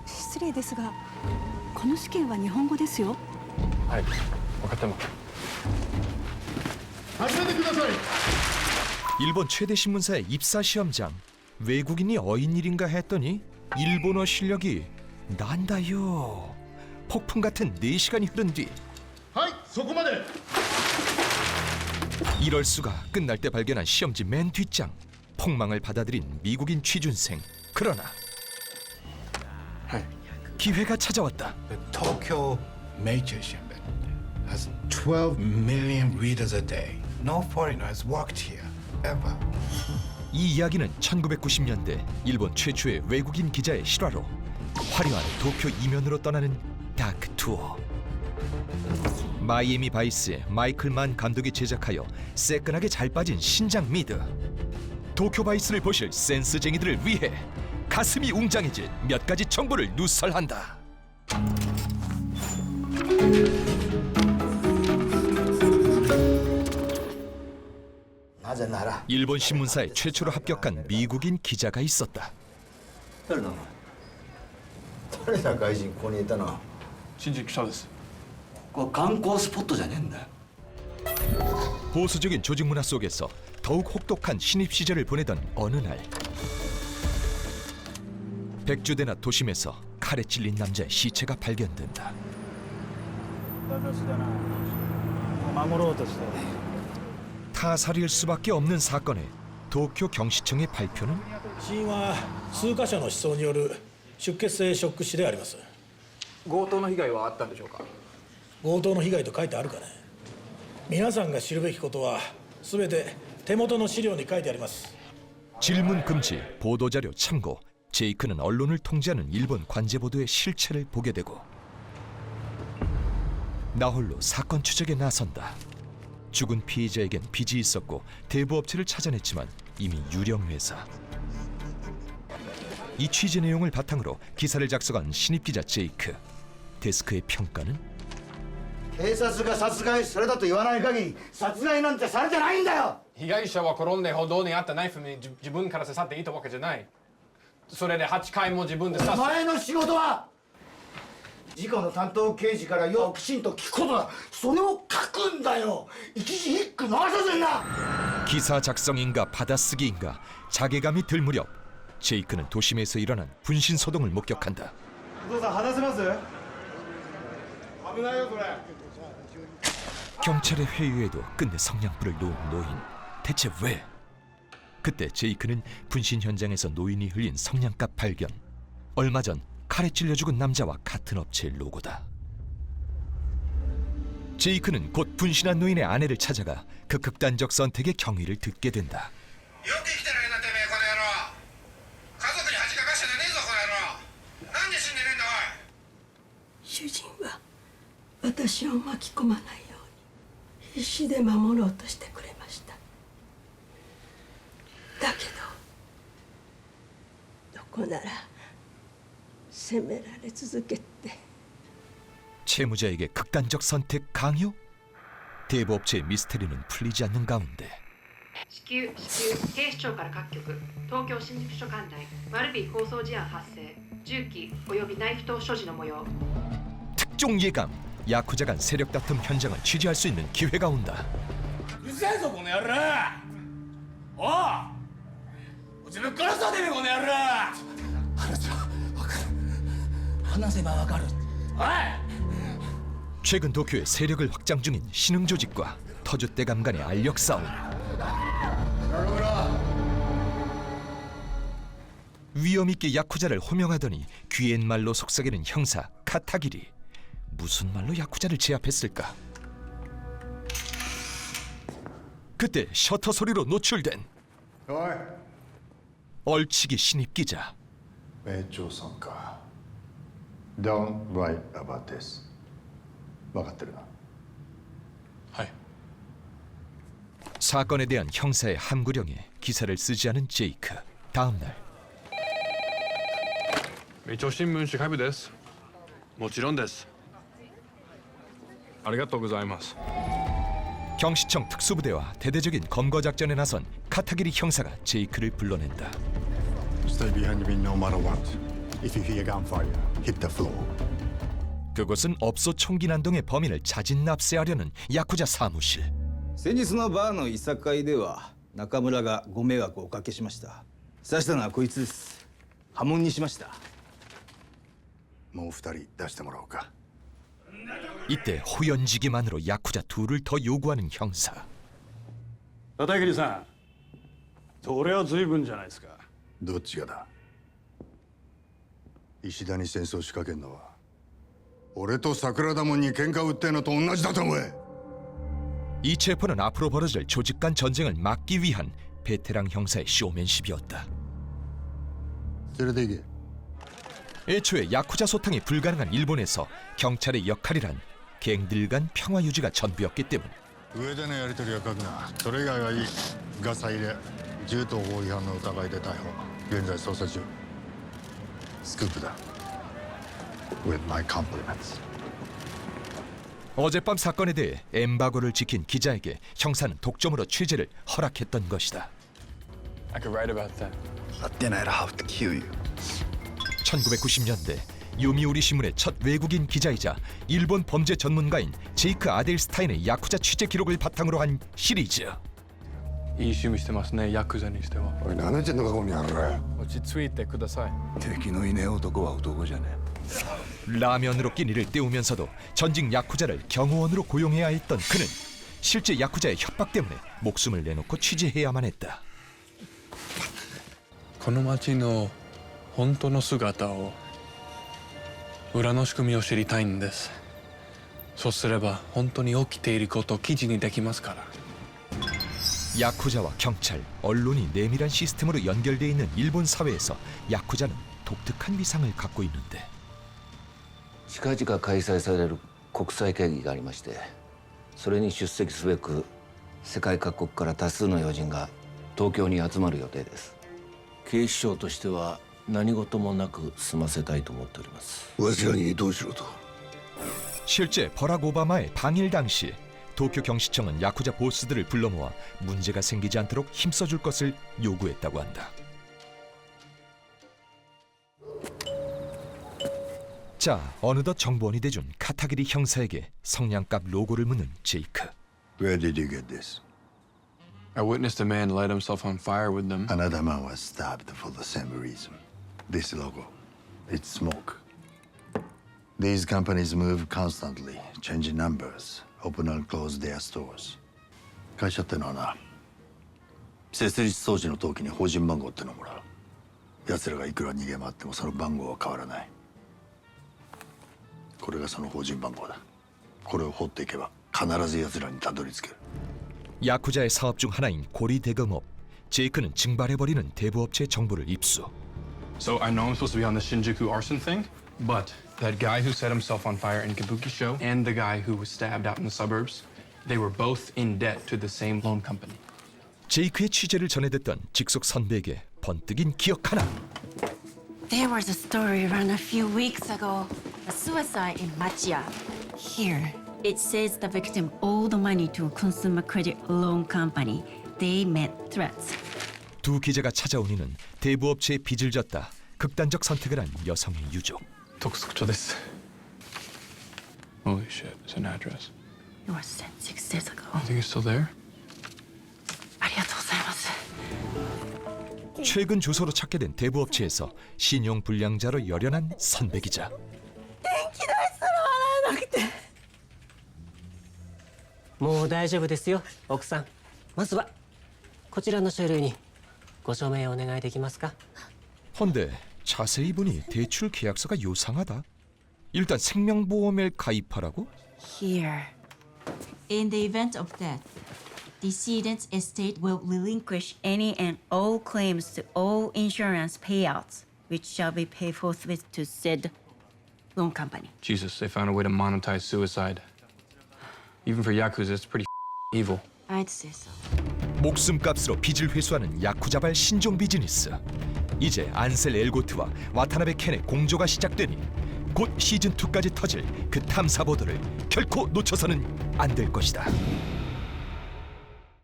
失礼ですが、この試験は日本語ですよ。はい、分かってます。 일본 최대 신문사의 입사 시험장. 외국인이 어인일인가 했더니 일본어 실력이 난다요. 폭풍 같은 4시간이 흐른 뒤. 이럴 수가. 끝날 때 발견한 시험지 맨 뒷장. 폭망을 받아들인 미국인 취준생. 그러나 기회가 찾아왔다. The Tokyo Major Shimbun has 12 million readers a day. No foreigner has worked here ever. 이 이야기는 1990년대 일본 최초의 외국인 기자의 실화로 화려한 도쿄 이면으로 떠나는 다크 투어. 마이애미 바이스의 마이클 만 감독이 제작하여 새끈하게 잘 빠진 신작 미드. 도쿄 바이스를 보실 센스쟁이들을 위해 가슴이 웅장해질 몇 가지 정보를 누설한다. 일본 신문사에 최초로 합격한 미국인 기자가 있었다. 誰だ誰だ外人ここにいたの。新人記者です。これ観光スポットじゃねえんだよ。 보수적인 조직 문화 속에서 더욱 혹독한 신입 시절을 보내던 어느 날, 백주대나 도심에서 칼에 찔린 남자의 시체가 발견된다. 타살일 수밖에 없는 사건에 도쿄 경시청의 발표는 死因は数箇所の思想による出血性ショック死であります。強盗の被害はあったんでしょうか。強盗の被害と書いてあるかね。皆さんが知るべきことは全て手元の資料に書いてあります。 질문 금지, 보도자료 참고. 제이크는 언론을 통제하는 일본 관제보도의 실체를 보게 되고 나홀로 사건 추적에 나선다. 죽은 피의자에겐 빚이 있었고 대부업체를 찾아냈지만 이미 유령 회사. 이 취재 내용을 바탕으로 기사를 작성한 신입 기자 제이크. 데스크의 평가는 警察が殺害されたと言わない限り殺害なんてされてないんだよ。被害者は転んで歩道にあったナイフに自分から刺さっていたわけじゃない。それで8回も自分で刺す。お前の仕事は事故の担当刑事から要はきちんと聞くことだ。それを書くんだよ。一字一句回さずにな。 기사 작성인가 받아쓰기인가 자괴감이 들 무렵 제이크는 도심에서 일어난 분신 소동을 목격한다. お父さん話せます？危ないよそれ。 경찰의 회유에도 끝내 성냥불을 놓은 노인. 대체 왜? 그때 제이크는 분신 현장에서 노인이 흘린 성냥갑 발견. 얼마 전 칼에 찔려 죽은 남자와 같은 업체의 로고다. 제이크는 곧 분신한 노인의 아내를 찾아가 그 극단적 선택의 경위를 듣게 된다. よく生きてるなてめえこの野郎。家族に恥かかしてねえぞこの野郎。なんで死んでねえんだおい。主人は私を巻き込まないように必死で守ろうとしてくれました。だけどどこなら責められ続けて 채무자에게 극단적 선택 강요? 대부업체의 미스테리는 풀리지 않는 가운데 至急警視庁から各局東京新宿署管内マルビー抗争事案発生銃器およびナイフ等所持の模様 특종 예감. 야쿠자 간 세력 다툼 현장을 취재할 수 있는 기회가 온다. うるせえぞこの野郎。おう。自分殺そうてめえこの野郎。話は分かる。話せば分かる。おい。 최근 도쿄의 세력을 확장 중인 신흥 조직과 터줏대감 간의 알력 싸움. 위험 있게 야쿠자를 호명하더니 귀엔 말로 속삭이는 형사 카타기리. 무슨 말로 야쿠자를 제압했을까? 그때 셔터 소리로 노출된 おい。 얼치기 신입 기자. 名長さんか。Don't write about this. 分かってるな。はい。 사건에 대한 형사의 함구령에 기사를 쓰지 않은 제이크. 다음 날 一応新聞紙開部です。もちろんです。ありがとうございます。 경시청 특수부대와 대대적인 검거 작전에 나선 카타기리 형사가 제이크를 불러낸다. Stay behind me no matter what. If you hear gunfire, hit the floor. 그곳은 업소 총기 난동의 범인을 자진 납세하려는 야쿠자 사무실. 先日のバーのいさかいでは中村がご迷惑をおかけしました。刺したのはこいつです。破門にしました。もう2人出してもらおうか。 이때 호연지기만으로 야쿠자 둘을 더 요구하는 형사. 片桐さん、それは随分じゃないですか。どっちがだ。石田に戦争仕掛けんのは俺と桜田門に喧嘩売ってんのと同じだと思え。 이 체포는 앞으로 벌어질 조직 간 전쟁을 막기 위한 베테랑 형사의 쇼맨십이었다. 連れて行け。 애초에 야쿠자 소탕이 불가능한 일본에서 경찰의 역할이란 갱들 간 평화 유지가 전부였기 때문 上でのやり取りは書くな。それ以外はいい。ガサ入れ、銃刀法違反の疑いで逮捕。現在捜査中。スクープだ。With my compliments. 어젯밤 사건에 대해 엠바고를 지킨 기자에게 형사는 독점으로 취재를 허락했던 것이다. I could write about that. Then I'd have to kill you. 1990년대 요미우리 신문의 첫 외국인 기자이자 일본 범죄 전문가인 제이크 아델스타인의 야쿠자 취재 기록을 바탕으로 한 시리즈. いい趣味してますね、ヤクザにしては。おい、何言ってんのかこの野郎。落ち着いてください。敵のいねえ男は男じゃねえ。 라면으로 끼니를 때우면서도 전직 야쿠자를 경호원으로 고용해야 했던 그는 실제 야쿠자의 협박 때문에 목숨을 내놓고 취재해야만 했다. この町の本当の姿を、裏の仕組みを知りたいんです。そうすれば本当に起きていることを記事にできますから。 야쿠자와 경찰, 언론이 내밀한 시스템으로 연결돼 있는 일본 사회에서 야쿠자는 독특한 위상을 갖고 있는데 近々開催される国際会議がありまして、それに出席すべく世界各国から多数の要人が東京に集まる予定です。警視庁としては何事もなく済ませたいと思っております。わしらにどうしろと。 실제 버락 오바마의 방일 당시 도쿄 경시청은 야쿠자 보스들을 불러 모아 문제가 생기지 않도록 힘써줄 것을 요구했다고 한다. 자, 어느덧 정보원이 돼준 카타기리 형사에게 성냥갑 로고를 묻는 제이크. Where did you get this? I witnessed a man light himself on fire with them. Another man was stabbed for the same reason. This logo, it's smoke. These companies move constantly, changing numbers, open and close their stores. 会社ってのはな、設立当時の登記に法人番号ってのをもらう。奴らがいくら逃げ回ってもその番号は変わらない。これがその法人番号だ。これを掘っていけば必ず奴らにたどり着ける。 야쿠자의 사업 중 하나인 고리 대금업. 제이크는 증발해버리는 대부업체의 정보를 입수. So I know I'm supposed to be on the Shinjuku arson thing, but that guy who set himself on fire in Kabuki Show and the guy who was stabbed out in the suburbs, they were both in debt to the same loan company. 제이크의 취재를 전해듣던 직속 선배에게 번뜩인 기억 하나. There was a story around a few weeks ago. A suicide in Machiya. Here, it says the victim owed money to a consumer credit loan company. They met threats. 두 기자가 찾아온 이는 대부업체의 빚을 졌다. 극단적 선택을 한 여성의 유족. 督促書です。Holy shit, it's an address. It was sent 6 days ago. You think it's still there? ありがとうございます. 최근 주소로 찾게 된 대부업체에서 신용 불량자로 열연한 선배 기자. もう大丈夫ですよ、奥さん。まずはこちらの書類にご署名をお願いできますか? 헌데 자세히 보니 대출 계약서가 요상하다. 일단 생명보험에 가입하라고? Here. In the event of death, decedent's estate will relinquish any and all claims to all insurance payouts, which shall be paid forthwith to said loan company. Jesus, they found a way to monetize suicide. Even for Yakuza, it's pretty evil. I'd say so. 목숨값으로 빚을 회수하는 야쿠자발 신종 비즈니스. 이제 안셀 엘고트와 와타나베 켄의 공조가 시작되니 곧 시즌2까지 터질 그 탐사보도를 결코 놓쳐서는 안 될 것이다.